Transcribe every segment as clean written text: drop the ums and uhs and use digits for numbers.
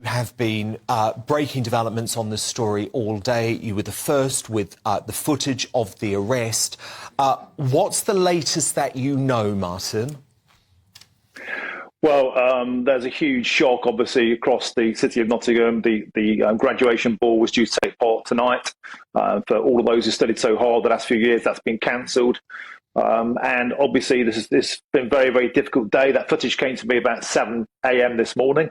Have been breaking developments on this story all day. You were the first with the footage of the arrest. What's the latest that you know, Martin? Well, there's a huge shock, obviously, across the city of Nottingham. The graduation ball was due to take part tonight. For all of those who studied so hard the last few years, that's been cancelled. And obviously, this has been a very, very difficult day. That footage came to me about 7 a.m. this morning.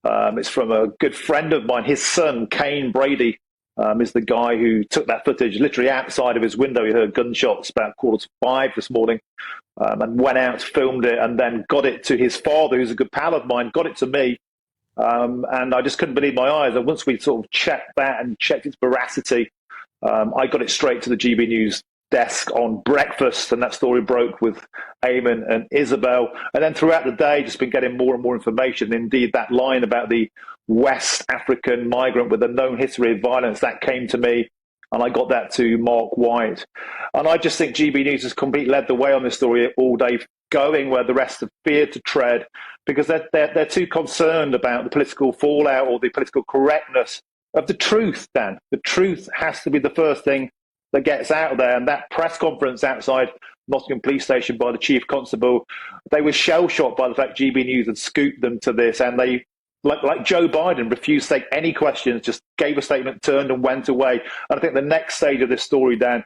It's from a good friend of mine. His son, Kane Brady, is the guy who took that footage literally outside of his window. He heard gunshots about 4:45 this morning, and went out, filmed it, and then got it to his father, who's a good pal of mine, got it to me. And I just couldn't believe my eyes. And once we sort of checked that and checked its veracity, I got it straight to the GB News desk on breakfast, and that story broke with Eamon and Isabel. And then throughout the day, just been getting more and more information. Indeed, that line about the West African migrant with a known history of violence, that came to me, and I got that to Mark White. And I just think GB News has completely led the way on this story all day, going where the rest have feared to tread, because they're too concerned about the political fallout or the political correctness of the truth, Dan. The truth has to be the first thing that gets out there. And that press conference outside Nottingham Police Station by the Chief Constable, they were shell-shocked by the fact GB News had scooped them to this, and they, like Joe Biden, refused to take any questions, just gave a statement, turned and went away. And I think the next stage of this story, Dan,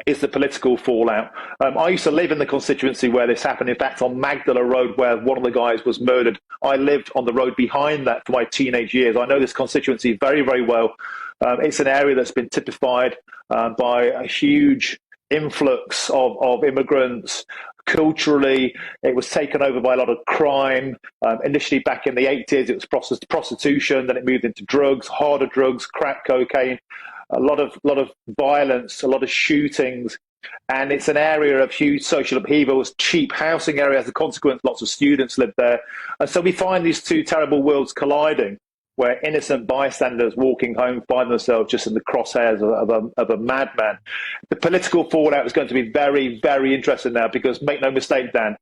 is the political fallout. I used to live in the constituency where this happened. In fact, on Magdala Road, where one of the guys was murdered, I lived on the road behind that for my teenage years. I know this constituency very, very well. It's an area that's been typified by a huge influx of immigrants. Culturally, it was taken over by a lot of crime. Initially, back in the 80s, it was prostitution. Then it moved into drugs, harder drugs, crack cocaine. A lot of violence, a lot of shootings, and it's an area of huge social upheavals, cheap housing area as a consequence. Lots of students live there, and so we find these two terrible worlds colliding, where innocent bystanders walking home find themselves just in the crosshairs of a madman. The political fallout is going to be very, very interesting now, because make no mistake, Dan,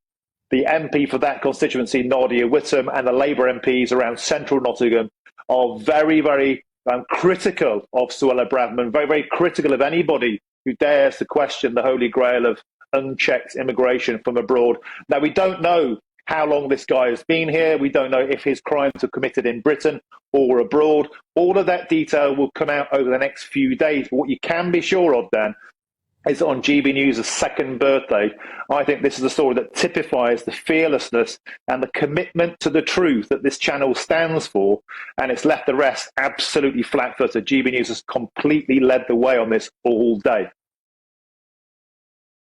the MP for that constituency, Nadia Whittome, and the Labour MPs around central Nottingham are very, very critical of Suella Braverman, very, very critical of anybody who dares to question the holy grail of unchecked immigration from abroad. Now, we don't know how long this guy has been here. We don't know if his crimes are committed in Britain or abroad. All of that detail will come out over the next few days. But what you can be sure of, Dan, is on GB News' second birthday, I think this is a story that typifies the fearlessness and the commitment to the truth that this channel stands for, and it's left the rest absolutely flat-footed. GB News has completely led the way on this all day.